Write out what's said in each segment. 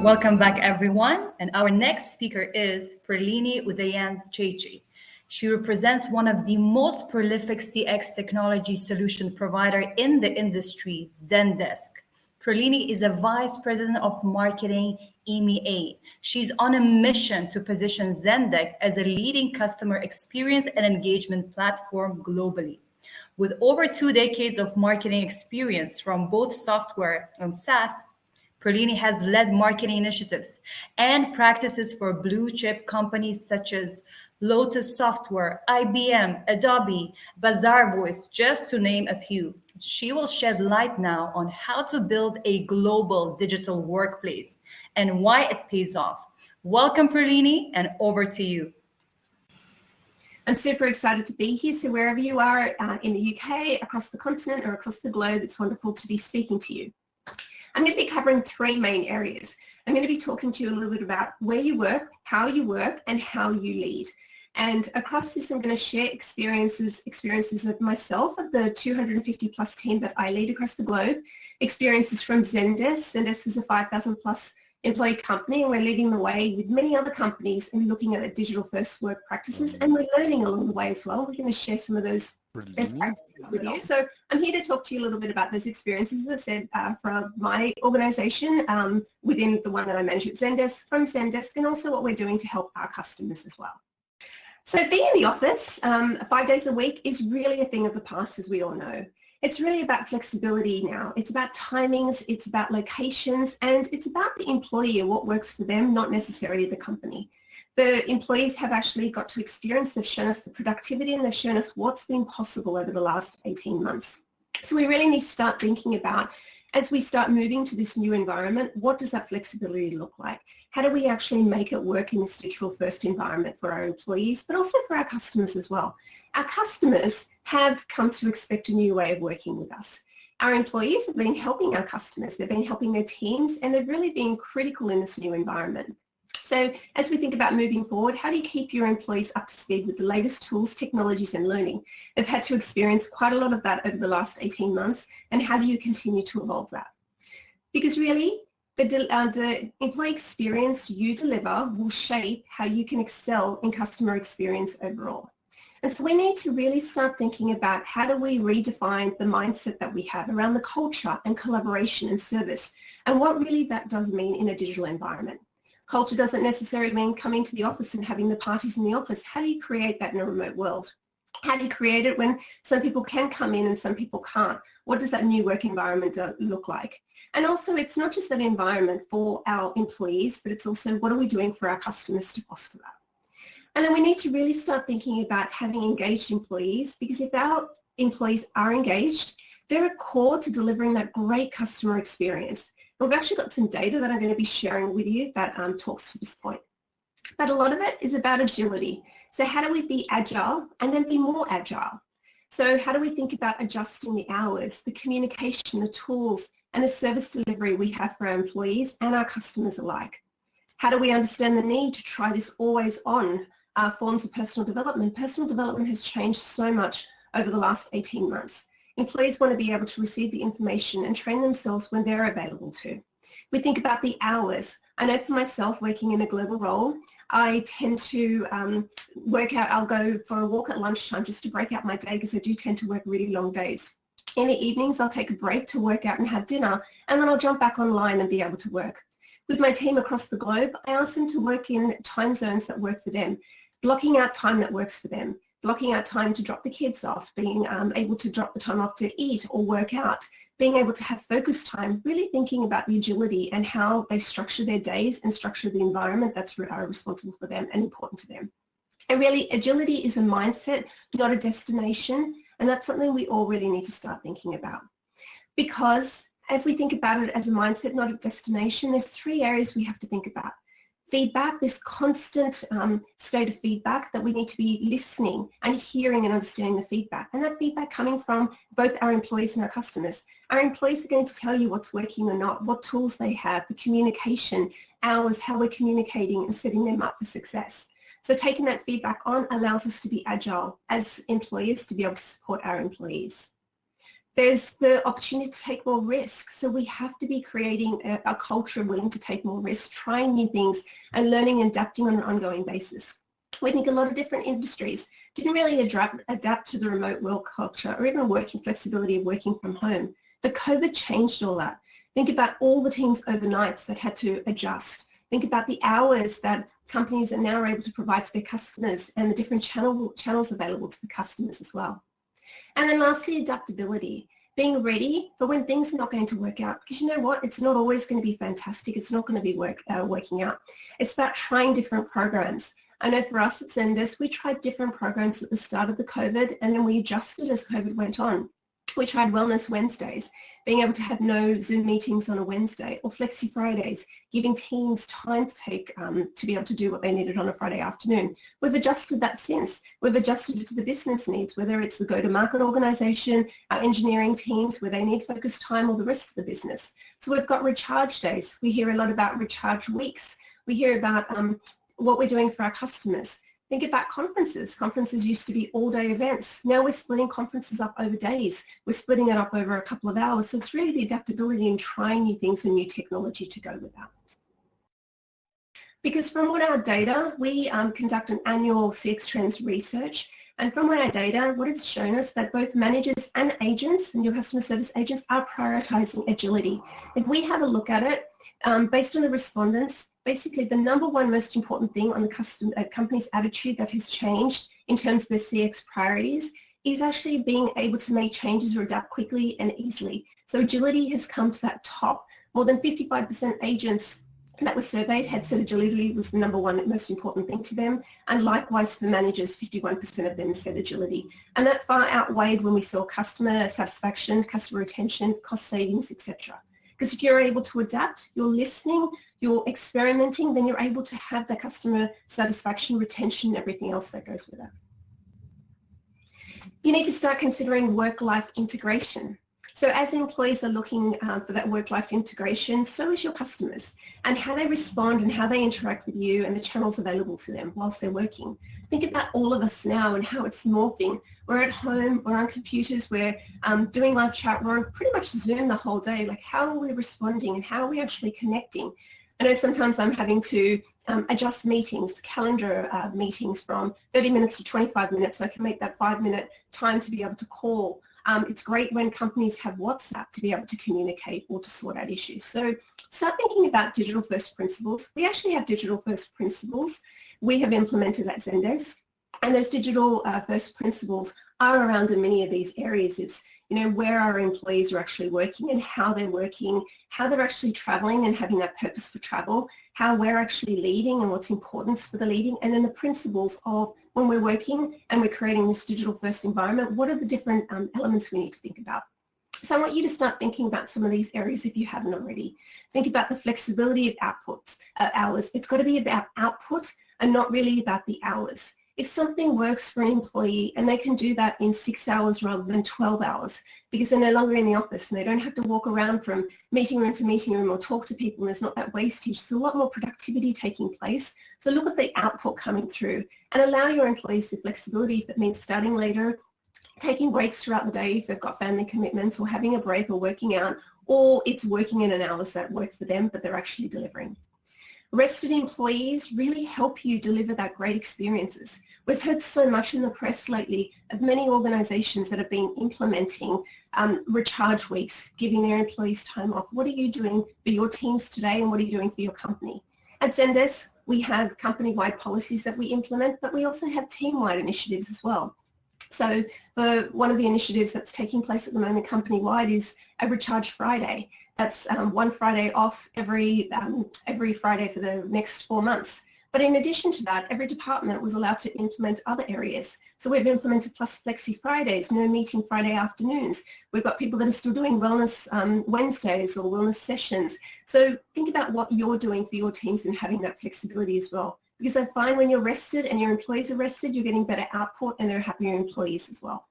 Welcome back, everyone. And our next speaker is Prelini Udayan-Chiechi. She represents one of the most prolific CX technology solution provider in the industry, Zendesk. Prelini is a vice president of marketing EMEA. She's on a mission to position Zendesk as a leading customer experience and engagement platform globally. With over 2 decades of marketing experience from both software and SaaS, Prelini has led marketing initiatives and practices for blue chip companies such as Lotus Software, IBM, Adobe, Bazaar Voice, just to name a few. She will shed light now on how to build a global digital workplace and why it pays off. Welcome, Prelini, and over to you. I'm super excited to be here. So wherever you are in the UK, across the continent, or across the globe, it's wonderful to be speaking to you. I'm going to be covering 3 main areas. I'm going to be talking to you a little bit about where you work, and how you lead. And across this, I'm going to share experiences of myself, of the 250 plus team that I lead across the globe, experiences from Zendesk. Zendesk is a 5,000 plus employee company, and we're leading the way with many other companies and looking at the digital first work practices, and we're learning along the way as well. We're going to share some of those best practices with you. So I'm here to talk to you a little bit about those experiences, as I said, from my organization within the one that I manage at Zendesk, from Zendesk, and also what we're doing to help our customers as well. So being in the office 5 days a week is really a thing of the past, as we all know. It's really about flexibility now. It's about timings, it's about locations, and it's about the employee and what works for them, not necessarily the company. The employees have actually got to experience, they've shown us the productivity, and they've shown us what's been possible over the last 18 months. So we really need to start thinking about, as we start moving to this new environment, what does that flexibility look like? How do we actually make it work in this digital first environment for our employees, but also for our customers as well? Our customers have come to expect a new way of working with us. Our employees have been helping our customers, they've been helping their teams, and they've really been critical in this new environment. So as we think about moving forward, how do you keep your employees up to speed with the latest tools, technologies, and learning? They've had to experience quite a lot of that over the last 18 months, and how do you continue to evolve that? Because really, the employee experience you deliver will shape how you can excel in customer experience overall. And so we need to really start thinking about how do we redefine the mindset that we have around the culture and collaboration and service, and what really that does mean in a digital environment. Culture doesn't necessarily mean coming to the office and having the parties in the office. How do you create that in a remote world? How do you create it when some people can come in and some people can't? What does that new work environment look like? And also, it's not just that environment for our employees, but it's also what are we doing for our customers to foster that? And then we need to really start thinking about having engaged employees, because if our employees are engaged, they're a core to delivering that great customer experience. And we've actually got some data that I'm going to be sharing with you that talks to this point. But a lot of it is about agility. So how do we be agile and then be more agile? So how do we think about adjusting the hours, the communication, the tools, and the service delivery we have for our employees and our customers alike? How do we understand the need to try this always on forms of personal development? Personal development has changed so much over the last 18 months. Employees want to be able to receive the information and train themselves when they're available to. We think about the hours. I know for myself, working in a global role, I tend to work out, I'll go for a walk at lunchtime just to break out my day, because I do tend to work really long days. In the evenings, I'll take a break to work out and have dinner, and then I'll jump back online and be able to work. With my team across the globe, I ask them to work in time zones that work for them, blocking out time that works for them, blocking out time to drop the kids off, being able to drop the time off to eat or work out, being able to have focus time, really thinking about the agility and how they structure their days and structure the environment that's responsible for them and important to them. And really, agility is a mindset, not a destination, and that's something we all really need to start thinking about. Because if we think about it as a mindset, not a destination, there's 3 areas we have to think about. Feedback, this constant state of feedback that we need to be listening and hearing and understanding the feedback. And that feedback coming from both our employees and our customers. Our employees are going to tell you what's working or not, what tools they have, the communication, hours, how we're communicating and setting them up for success. So taking that feedback on allows us to be agile as employers to be able to support our employees. There's the opportunity to take more risks. So we have to be creating a culture willing to take more risks, trying new things and learning and adapting on an ongoing basis. We think a lot of different industries didn't really adapt to the remote work culture or even working flexibility of working from home. But COVID changed all that. Think about all the teams overnights that had to adjust. Think about the hours that companies are now able to provide to their customers and the different channels available to the customers as well. And then lastly, adaptability, being ready for when things are not going to work out. Because you know what? It's not always going to be fantastic. It's not going to be working out. It's about trying different programs. I know for us at Zendesk, we tried different programs at the start of the COVID, and then we adjusted as COVID went on. We tried Wellness Wednesdays, being able to have no Zoom meetings on a Wednesday, or Flexi Fridays, giving teams time to take to be able to do what they needed on a Friday afternoon. We've adjusted that since. We've adjusted it to the business needs, whether it's the go-to-market organization, our engineering teams, where they need focused time, or the rest of the business. So we've got recharge days. We hear a lot about recharge weeks. We hear about what we're doing for our customers. Think about conferences. Conferences used to be all-day events. Now we're splitting conferences up over days. We're splitting it up over a couple of hours. So it's really the adaptability and trying new things and new technology to go with that. Because from what our data, we conduct an annual CX Trends research. And from our data, what it's shown us that both managers and agents and your customer service agents are prioritizing agility. If we have a look at it, based on the respondents, basically the number one most important thing on the company's attitude that has changed in terms of their CX priorities is actually being able to make changes or adapt quickly and easily. So agility has come to that top. More than 55% agents that were surveyed had said agility was the number one most important thing to them. And likewise for managers, 51% of them said agility. And that far outweighed when we saw customer satisfaction, customer retention, cost savings, etc. Because if you're able to adapt, you're listening, you're experimenting, then you're able to have the customer satisfaction, retention, everything else that goes with it. You need to start considering work-life integration. So as employees are looking for that work-life integration, so is your customers, and how they respond and how they interact with you and the channels available to them whilst they're working. Think about all of us now and how it's morphing. We're at home, we're on computers, we're doing live chat, we're on pretty much Zoom the whole day. Like, how are we responding and how are we actually connecting? I know sometimes I'm having to adjust meetings, calendar meetings from 30 minutes to 25 minutes, so I can make that 5-minute time to be able to call. It's great when companies have WhatsApp to be able to communicate or to sort out issues. So start thinking about digital first principles. We actually have digital first principles we have implemented at Zendesk, and those digital first principles are around in many of these areas. It's, you know, where our employees are actually working and how they're working, how they're actually traveling and having that purpose for travel, how we're actually leading and what's importance for the leading, and then the principles of when we're working and we're creating this digital first environment, what are the different elements we need to think about? So I want you to start thinking about some of these areas if you haven't already. Think about the flexibility of hours. It's got to be about output and not really about the hours. If something works for an employee and they can do that in 6 hours rather than 12 hours because they're no longer in the office and they don't have to walk around from meeting room to meeting room or talk to people, and there's not that wastage, there's a lot more productivity taking place. So look at the output coming through and allow your employees the flexibility if it means starting later, taking breaks throughout the day if they've got family commitments, or having a break or working out, or it's working in an hours that work for them but they're actually delivering. Rested employees really help you deliver that great experiences. We've heard so much in the press lately of many organizations that have been implementing recharge weeks, giving their employees time off. What are you doing for your teams today, and what are you doing for your company? At Zendesk, we have company-wide policies that we implement, but we also have team-wide initiatives as well. So one of the initiatives that's taking place at the moment company-wide is a Recharge Friday. That's one Friday off every Friday for the next 4 months. But in addition to that, every department was allowed to implement other areas. So we've implemented Plus Flexi Fridays, no meeting Friday afternoons. We've got people that are still doing Wellness Wednesdays or wellness sessions. So think about what you're doing for your teams and having that flexibility as well. Because I find when you're rested and your employees are rested, you're getting better output and they're happier employees as well.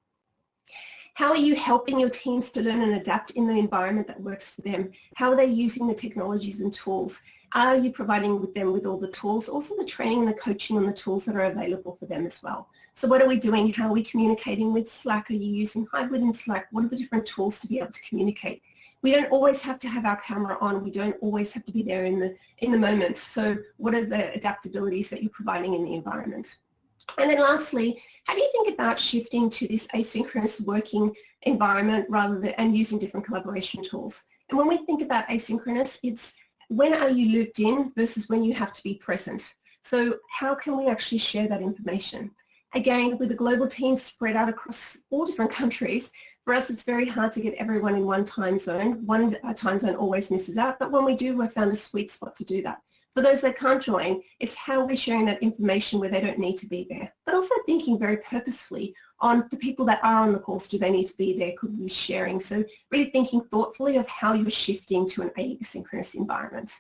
How are you helping your teams to learn and adapt in the environment that works for them? How are they using the technologies and tools? Are you providing them with all the tools, also the training and the coaching on the tools that are available for them as well? So what are we doing? How are we communicating with Slack? Are you using hybrid in Slack? What are the different tools to be able to communicate? We don't always have to have our camera on. We don't always have to be there in the moment. So what are the adaptabilities that you're providing in the environment? And then lastly, how do you think about shifting to this asynchronous working environment rather than and using different collaboration tools? And when we think about asynchronous, it's when are you looped in versus when you have to be present. So how can we actually share that information? Again, with the global team spread out across all different countries, for us it's very hard to get everyone in one time zone. One time zone always misses out, but when we do, we've found a sweet spot to do that. For those that can't join, it's how we're sharing that information where they don't need to be there, but also thinking very purposefully on the people that are on the calls. Do they need to be there? Could we be sharing? So really thinking thoughtfully of how you're shifting to an asynchronous environment.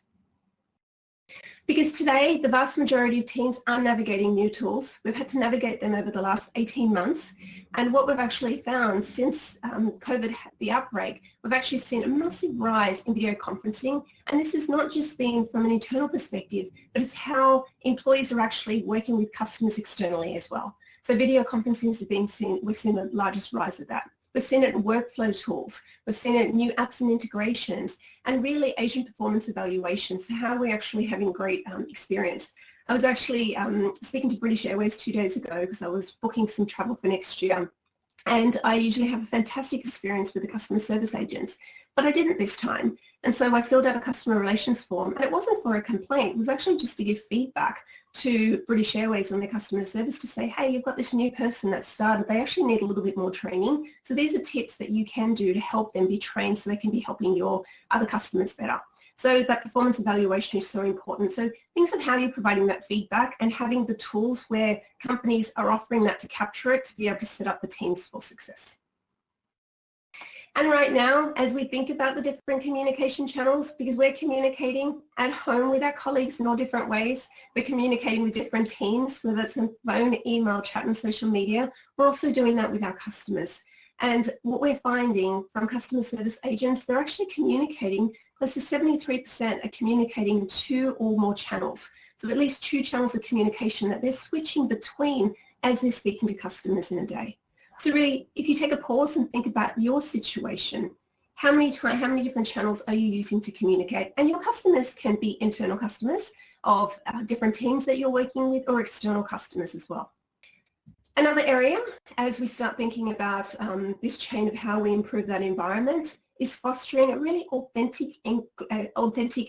Because today, the vast majority of teams are navigating new tools. We've had to navigate them over the last 18 months. And what we've actually found since COVID, the outbreak, we've actually seen a massive rise in video conferencing. And this has not just been from an internal perspective, but it's how employees are actually working with customers externally as well. So video conferencing has been seen, we've seen the largest rise of that. We've seen it in workflow tools. We've seen it in new apps and integrations, and really agent performance evaluations. So how are we actually having great experience? I was actually speaking to British Airways 2 days ago because I was booking some travel for next year. And I usually have a fantastic experience with the customer service agents, but I didn't this time. And so I filled out a customer relations form, and it wasn't for a complaint. It was actually just to give feedback to British Airways on their customer service to say, hey, you've got this new person that started. They actually need a little bit more training. So these are tips that you can do to help them be trained so they can be helping your other customers better. So that performance evaluation is so important. So things of how you're providing that feedback and having the tools where companies are offering that to capture it to be able to set up the teams for success. And right now, as we think about the different communication channels, because we're communicating at home with our colleagues in all different ways, we're communicating with different teams, whether it's on phone, email, chat, and social media, we're also doing that with our customers. And what we're finding from customer service agents, they're actually communicating, close to 73% are communicating in 2 or more channels. So at least 2 channels of communication that they're switching between as they're speaking to customers in a day. So really, if you take a pause and think about your situation, how many different channels are you using to communicate? And your customers can be internal customers of different teams that you're working with, or external customers as well. Another area, as we start thinking about this chain of how we improve that environment, is fostering a really authentic,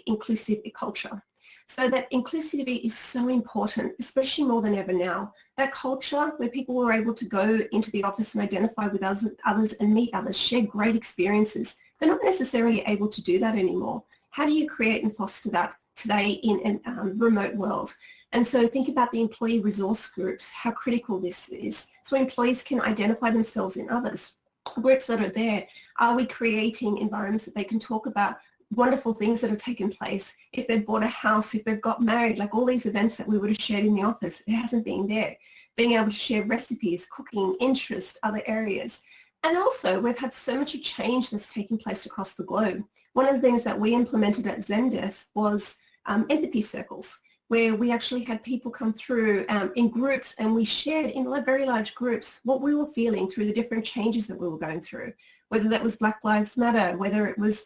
inclusive culture. So that inclusivity is so important, especially more than ever now. That culture where people were able to go into the office and identify with others and meet others, share great experiences. They're not necessarily able to do that anymore. How do you create and foster that today in a remote world? And so think about the employee resource groups, how critical this is. So employees can identify themselves in others. Groups that are there, are we creating environments that they can talk about wonderful things that have taken place? If they've bought a house, if they've got married, like all these events that we would have shared in the office, it hasn't been there. Being able to share recipes, cooking, interest, other areas. And also, we've had so much change that's taking place across the globe. One of the things that we implemented at Zendesk was empathy circles, where we actually had people come through in groups, and we shared in very large groups what we were feeling through the different changes that we were going through, whether that was Black Lives Matter, whether it was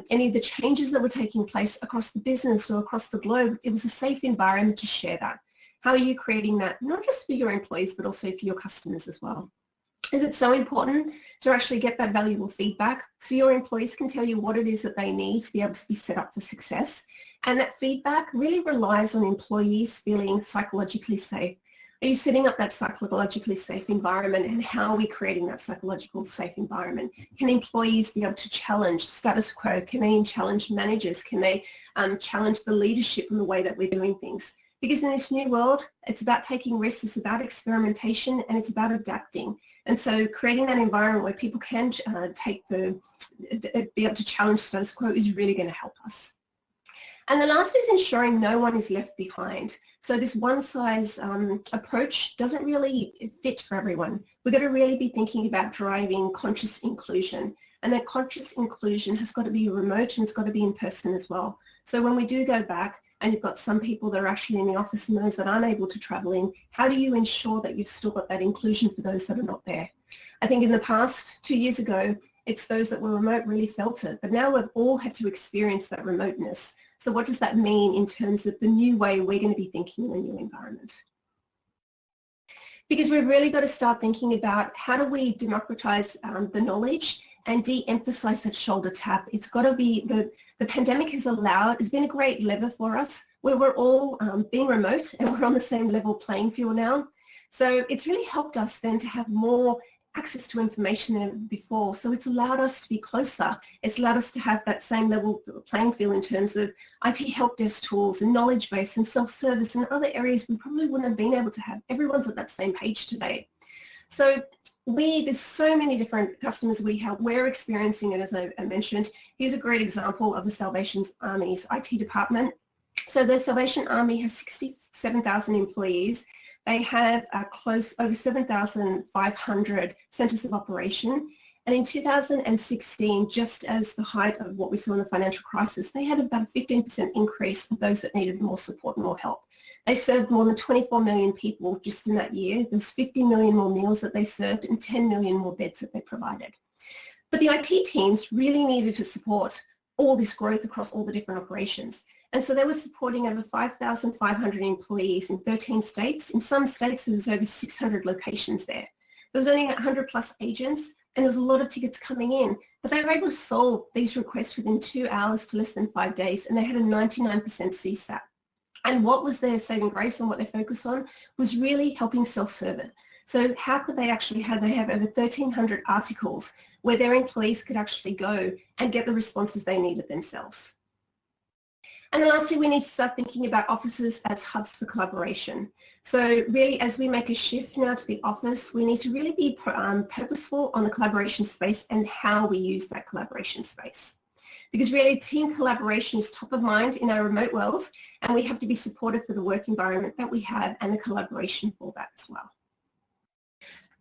any of the changes that were taking place across the business or across the globe. It was a safe environment to share that. How are you creating that, not just for your employees, but also for your customers as well? Is it so important to actually get that valuable feedback so your employees can tell you what it is that they need to be able to be set up for success? And that feedback really relies on employees feeling psychologically safe. Are you setting up that psychologically safe environment, and how are we creating that psychological safe environment? Can employees be able to challenge status quo? Can they challenge managers? Can they challenge the leadership in the way that we're doing things? Because in this new world, it's about taking risks, it's about experimentation, and it's about adapting. And so creating that environment where people can be able to challenge status quo is really going to help us. And the last is ensuring no one is left behind. So this one-size approach doesn't really fit for everyone. We've got to really be thinking about driving conscious inclusion. And that conscious inclusion has got to be remote and it's got to be in person as well. So when we do go back and you've got some people that are actually in the office and those that aren't able to travel in, how do you ensure that you've still got that inclusion for those that are not there? I think in the past, 2 years ago, it's those that were remote really felt it, but now we've all had to experience that remoteness. So what does that mean in terms of the new way we're going to be thinking in the new environment? Because we've really got to start thinking about how do we democratize the knowledge and de-emphasize that shoulder tap. It's got to be, the pandemic has been a great lever for us where we're all being remote and we're on the same level playing field now. So it's really helped us then to have more access to information than before. So it's allowed us to be closer. It's allowed us to have that same level playing field in terms of IT help desk tools and knowledge base and self-service and other areas we probably wouldn't have been able to have. Everyone's at that same page today. So there's so many different customers we help. We're experiencing it, as I mentioned. Here's a great example of the Salvation Army's IT department. So the Salvation Army has 67,000 employees. They have over 7,500 centers of operation. And in 2016, just as the height of what we saw in the financial crisis, they had about a 15% increase of those that needed more support and more help. They served more than 24 million people just in that year. There's 50 million more meals that they served and 10 million more beds that they provided. But the IT teams really needed to support all this growth across all the different operations. And so they were supporting over 5,500 employees in 13 states. In some states, there was over 600 locations there. There was only 100 plus agents, and there was a lot of tickets coming in. But they were able to solve these requests within 2 hours to less than 5 days, and they had a 99% CSAT. And what was their saving grace and what they focused on was really helping self-serve. So how could they actually have over 1,300 articles where their employees could actually go and get the responses they needed themselves. And then lastly, we need to start thinking about offices as hubs for collaboration. So really, as we make a shift now to the office, we need to really be purposeful on the collaboration space and how we use that collaboration space. Because really, team collaboration is top of mind in our remote world, and we have to be supportive for the work environment that we have and the collaboration for that as well.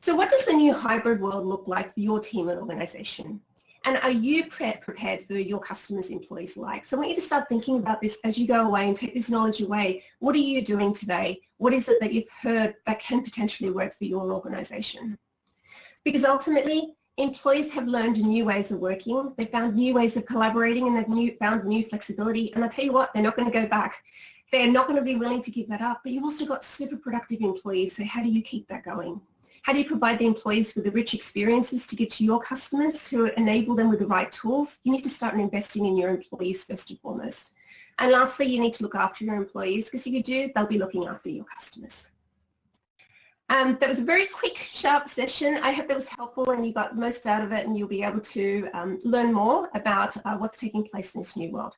So what does the new hybrid world look like for your team and organization? And are you prepared for your customers' employees alike? So I want you to start thinking about this as you go away and take this knowledge away. What are you doing today? What is it that you've heard that can potentially work for your organization? Because ultimately, employees have learned new ways of working. They've found new ways of collaborating, and they've found new flexibility. And I tell you what, they're not going to go back. They're not going to be willing to give that up. But you've also got super productive employees. So how do you keep that going? How do you provide the employees with the rich experiences to give to your customers to enable them with the right tools? You need to start investing in your employees first and foremost. And lastly, you need to look after your employees, because if you do, they'll be looking after your customers. That was a very quick, sharp session. I hope that was helpful and you got most out of it, and you'll be able to learn more about what's taking place in this new world.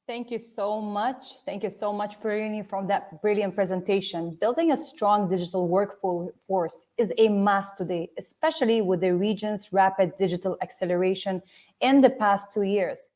Thank you so much. Thank you so much, Prelini, for that brilliant presentation. Building a strong digital workforce is a must today, especially with the region's rapid digital acceleration in the past 2 years.